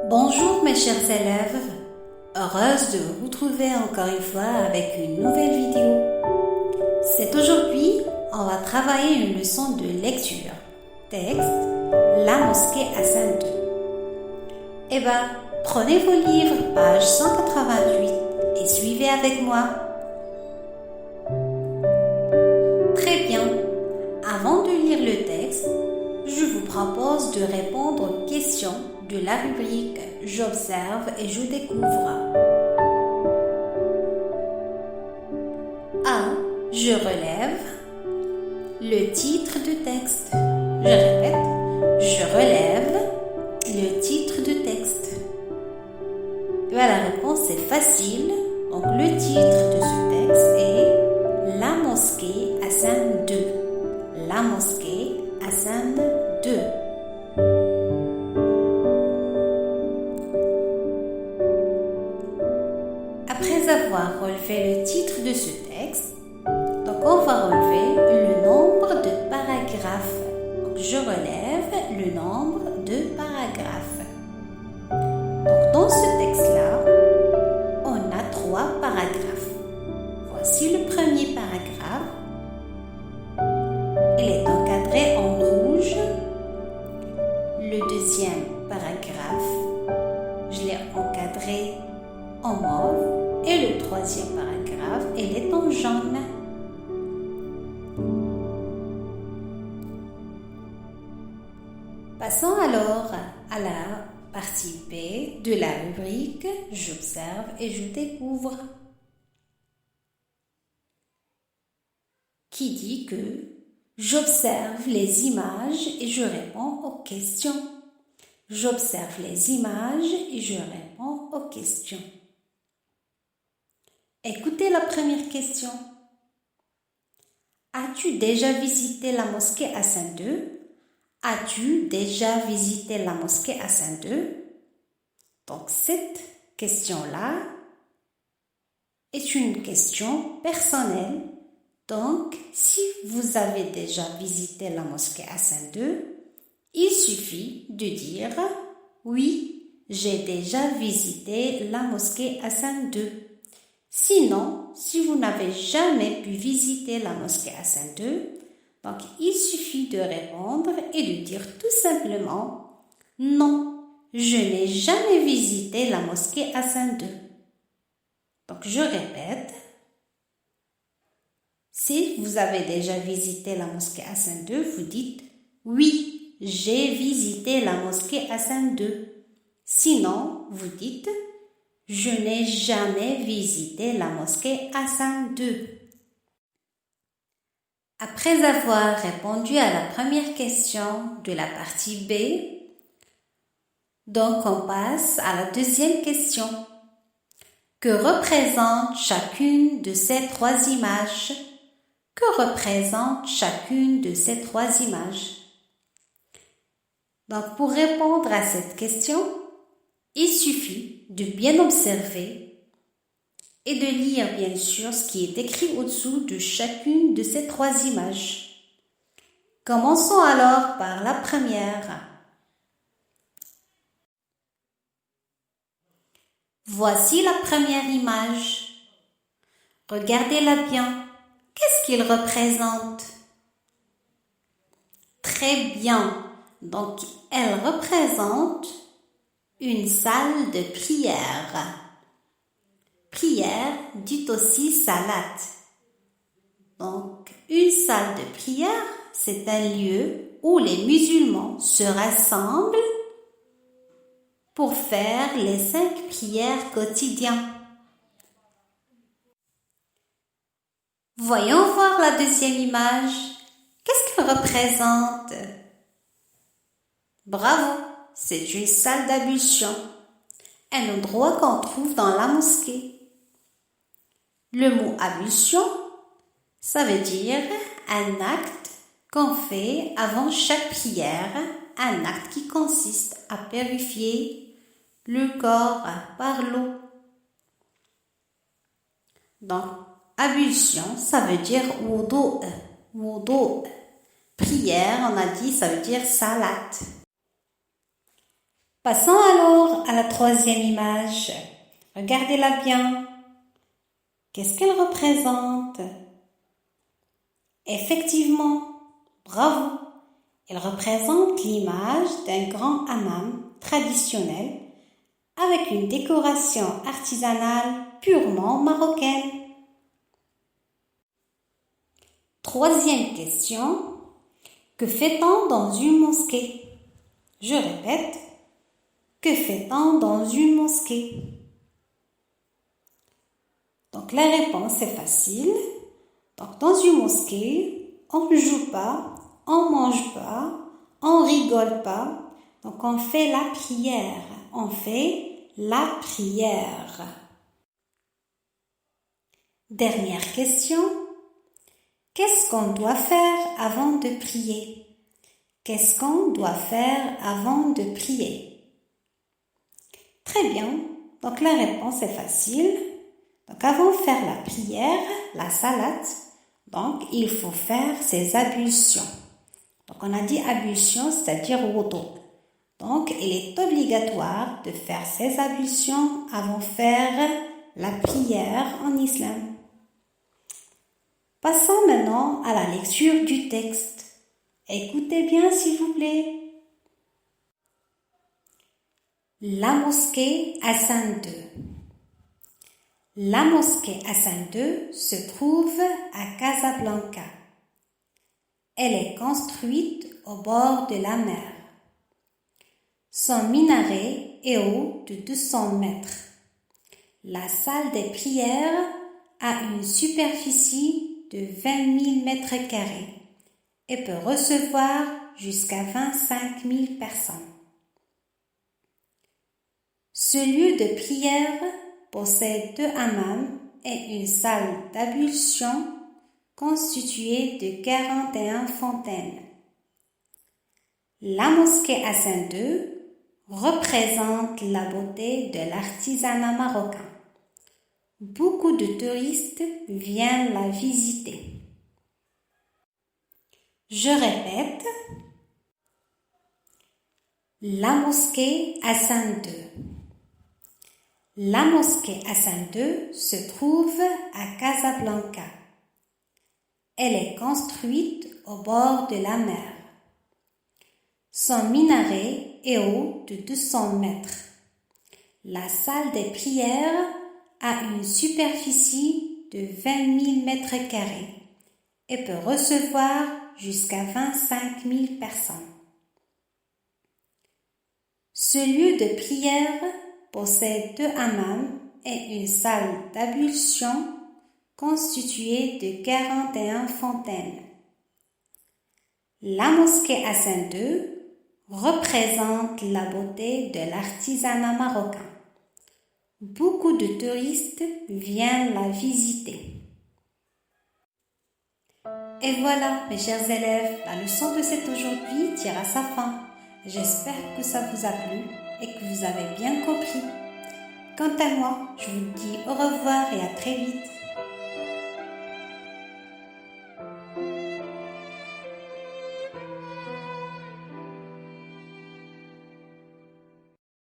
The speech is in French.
Bonjour mes chers élèves, heureuse de vous retrouver encore une fois avec une nouvelle vidéo. C'est aujourd'hui, on va travailler une leçon de lecture. Texte, La mosquée Hassan II. Eh bien, prenez vos livres, page 188 et suivez avec moi. Très bien, avant de lire le texte, je vous propose de répondre aux questions de la rubrique « J'observe et je découvre ». A. Je relève le titre du texte. Je répète, je relève le titre du texte. Et bien, la réponse est facile. Donc, le titre de ce texte est « La mosquée Hassan II ». La mosquée Hassan II. Après avoir relevé le titre de ce texte, donc on va relever le nombre de paragraphes. Donc je relève le nombre de paragraphes. Donc dans ce texte-là, on a 3 paragraphes. Voici le premier paragraphe. Il est encadré en rouge. Le deuxième paragraphe, je l'ai encadré en mauve. Et le troisième paragraphe, il est en jaune. Passons alors à la partie B de la rubrique « J'observe et je découvre » qui dit que j'observe les images et je réponds aux questions. J'observe les images et je réponds aux questions. Écoutez la première question. As-tu déjà visité la mosquée Hassan II? As-tu déjà visité la mosquée Hassan II? Donc cette question-là est une question personnelle. Donc si vous avez déjà visité la mosquée Hassan II, il suffit de dire « Oui, j'ai déjà visité la mosquée Hassan II ». Sinon, si vous n'avez jamais pu visiter la mosquée Hassan II, donc il suffit de répondre et de dire tout simplement « Non, je n'ai jamais visité la mosquée Hassan II ». Donc je répète, si vous avez déjà visité la mosquée Hassan II, vous dites « Oui, j'ai visité la mosquée Hassan II ». Sinon, vous dites « Je n'ai jamais visité la mosquée Hassan II ». Après avoir répondu à la première question de la partie B, donc on passe à la deuxième question. Que représente chacune de ces 3 images? Que représente chacune de ces 3 images? Donc pour répondre à cette question, il suffit de bien observer et de lire bien sûr ce qui est écrit au-dessous de chacune de ces 3 images. Commençons alors par la première. Voici la première image. Regardez-la bien. Qu'est-ce qu'il représente? Très bien. Donc, elle représente une salle de prière. Prière dit aussi salat. Donc, une salle de prière, c'est un lieu où les musulmans se rassemblent pour faire les 5 prières quotidiennes. Voyons voir la deuxième image. Qu'est-ce qu'elle représente? Bravo, c'est une salle d'ablution, un endroit qu'on trouve dans la mosquée. Le mot ablution, ça veut dire un acte qu'on fait avant chaque prière, un acte qui consiste à purifier le corps par l'eau. Donc, ablution, ça veut dire wudu. Prière, on a dit, ça veut dire salat. Passons alors à la troisième image. Regardez-la bien. Qu'est-ce qu'elle représente? Effectivement, bravo. Elle représente l'image d'un grand hammam traditionnel avec une décoration artisanale purement marocaine. Troisième question. Que fait-on dans une mosquée? Je répète. Que fait-on dans une mosquée? Donc la réponse est facile. Donc dans une mosquée, on ne joue pas, on ne mange pas, on ne rigole pas. Donc on fait la prière. On fait la prière. Dernière question. Qu'est-ce qu'on doit faire avant de prier? Qu'est-ce qu'on doit faire avant de prier? Très bien. Donc la réponse est facile. Donc avant de faire la prière, la salat, donc il faut faire ses ablutions. Donc on a dit ablution, c'est-à-dire wudu. Donc il est obligatoire de faire ses ablutions avant de faire la prière en islam. Passons maintenant à la lecture du texte. Écoutez bien s'il vous plaît. La mosquée Hassan II. La mosquée Hassan II se trouve à Casablanca. Elle est construite au bord de la mer. Son minaret est haut de 200 mètres. La salle des prières a une superficie de 20 000 mètres carrés et peut recevoir jusqu'à 25 000 personnes. Ce lieu de prière possède 2 hammams et une salle d'ablution constituée de 41 fontaines. La mosquée Hassan II représente la beauté de l'artisanat marocain. Beaucoup de touristes viennent la visiter. Je répète, la mosquée Hassan II. La mosquée Hassan II se trouve à Casablanca. Elle est construite au bord de la mer. Son minaret est haut de 200 mètres. La salle des prières a une superficie de 20 000 mètres carrés et peut recevoir jusqu'à 25 000 personnes. Ce lieu de prière possède 2 hammams et une salle d'ablution constituée de 41 fontaines. La mosquée Hassan II représente la beauté de l'artisanat marocain. Beaucoup de touristes viennent la visiter. Et voilà, mes chers élèves, la leçon de cet aujourd'hui tire à sa fin. J'espère que ça vous a plu et que vous avez bien compris. Quant à moi, je vous dis au revoir et à très vite.